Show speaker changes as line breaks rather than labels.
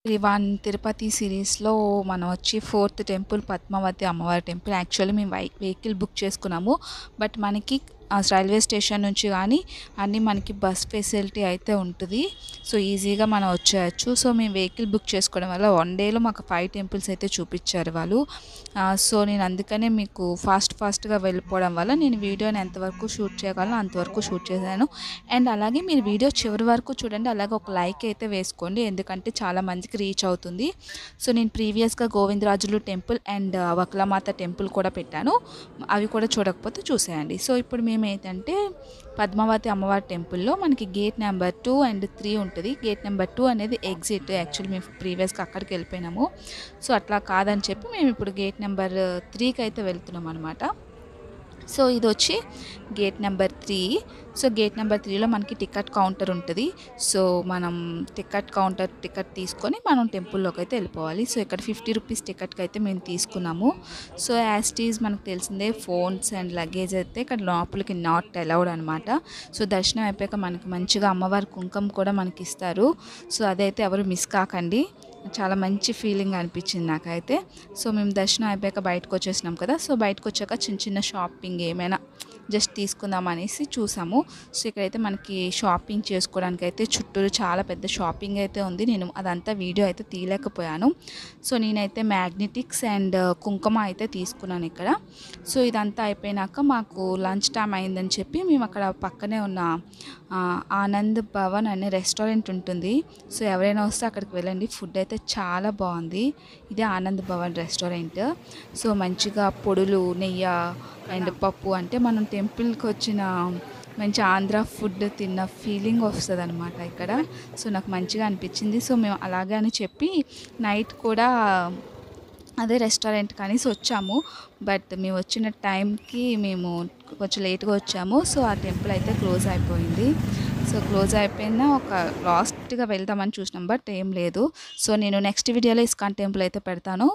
త్రివాన్ తిరుపతి సిరీస్‌లో మనం వచ్చి ఫోర్త్ టెంపుల్ పద్మావతి అమ్మవారి టెంపుల్. యాక్చువల్లీ మేము వెహికల్ బుక్ చేసుకున్నాము. బట్ మనకి రైల్వే స్టేషన్ నుంచి కానీ అన్నీ మనకి బస్ ఫెసిలిటీ అయితే ఉంటుంది. సో ఈజీగా మనం వచ్చేయచ్చు. సో మేము వెహికల్ బుక్ చేసుకోవడం వల్ల 1 డేలో మాకు 5 టెంపుల్స్ అయితే చూపించారు వాళ్ళు. సో నేను అందుకనే మీకు ఫాస్ట్‌గా వెళ్ళిపోవడం వల్ల నేను వీడియోని ఎంతవరకు షూట్ చేయగలనో అంతవరకు షూట్ చేశాను. అండ్ అలాగే మీరు వీడియో చివరి వరకు చూడండి. అలాగే ఒక లైక్ అయితే వేసుకోండి, ఎందుకంటే చాలా మందికి రీచ్ అవుతుంది. సో నేను ప్రీవియస్గా Govindarajulu temple and Vakulamata temple కూడా పెట్టాను. అవి కూడా చూడకపోతే చూసేయండి. సో ఇప్పుడు మేము ఏంటంటే పద్మావతి అమ్మవారి టెంపుల్లో మనకి గేట్ నెంబర్ 2 అండ్ 3 ఉంటుంది. గేట్ నెంబర్ 2 అనేది ఎగ్జిట్. యాక్చువల్లీ మేము ప్రీవియస్గా అక్కడికి వెళ్ళిపోయినాము. సో అట్లా కాదని చెప్పి మేము ఇప్పుడు గేట్ నెంబర్ 3కి అయితే వెళ్తున్నాం అనమాట. సో ఇది వచ్చి gate number 3. So gate number 3లో మనకి టికెట్ కౌంటర్ ఉంటుంది. సో మనం టికెట్ తీసుకొని మనం టెంపుల్లోకి అయితే వెళ్ళిపోవాలి. సో ఇక్కడ 50 రూపీస్ టికెట్కి అయితే మేము తీసుకున్నాము. సో యాజ్ ఇట్ ఈజ్ మనకు తెలిసిందే ఫోన్స్ అండ్ లగేజ్ అయితే ఇక్కడ లోపలికి నాట్ అలౌడ్ అనమాట. సో దర్శనం అయిపోయాక మనకి మంచిగా అమ్మవారి కుంకుమ కూడా మనకి ఇస్తారు. సో అదైతే ఎవరు మిస్ కాకండి. చాలా మంచి ఫీలింగ్ అనిపించింది నాకైతే. సో మేము దర్శనం అయిపోయాక బయటకు వచ్చేసినాం కదా. సో బయటకు వచ్చాక చిన్న షాపింగ్ ఏమైనా జస్ట్ తీసుకుందాం అనేసి చూసాము. సో ఇక్కడైతే మనకి షాపింగ్ చేసుకోవడానికి అయితే చుట్టూరు చాలా పెద్ద షాపింగ్ అయితే ఉంది. నేను అదంతా వీడియో అయితే తీయలేకపోయాను. సో నేనైతే మ్యాగ్నెటిక్స్ అండ్ కుంకుమ అయితే తీసుకున్నాను ఇక్కడ. సో ఇదంతా అయిపోయినాక మాకు లంచ్ టైం అయిందని చెప్పి మేము అక్కడ పక్కనే ఉన్న ఆనంద్ భవన్ అనే రెస్టారెంట్ ఉంటుంది. సో ఎవరైనా వస్తే అక్కడికి వెళ్ళండి. ఫుడ్ అయితే చాలా బాగుంది. ఇదే ఆనంద్ భవన్ రెస్టారెంట్. సో మంచిగా పొడులు, నెయ్యి అండ్ పప్పు, అంటే మనం టెంపుల్కి వచ్చిన మంచి ఆంధ్ర ఫుడ్ తిన్న ఫీలింగ్ వస్తుంది అనమాట ఇక్కడ. సో నాకు మంచిగా అనిపించింది. సో మేము అలాగే అని చెప్పి నైట్ కూడా అదే రెస్టారెంట్ కనేసి వచ్చాము. బట్ మేము వచ్చిన టైంకి మేము కొంచెం లేట్గా వచ్చాము. సో ఆ టెంపుల్ అయితే క్లోజ్ అయిపోయింది. సో క్లోజ్ అయిపోయినా ఒక లాస్ట్గా వెళ్దామని చూసినాం, బట్ ఏం లేదు. సో నేను నెక్స్ట్ వీడియోలో ఇస్కాన్ టెంపుల్ అయితే పెడతాను.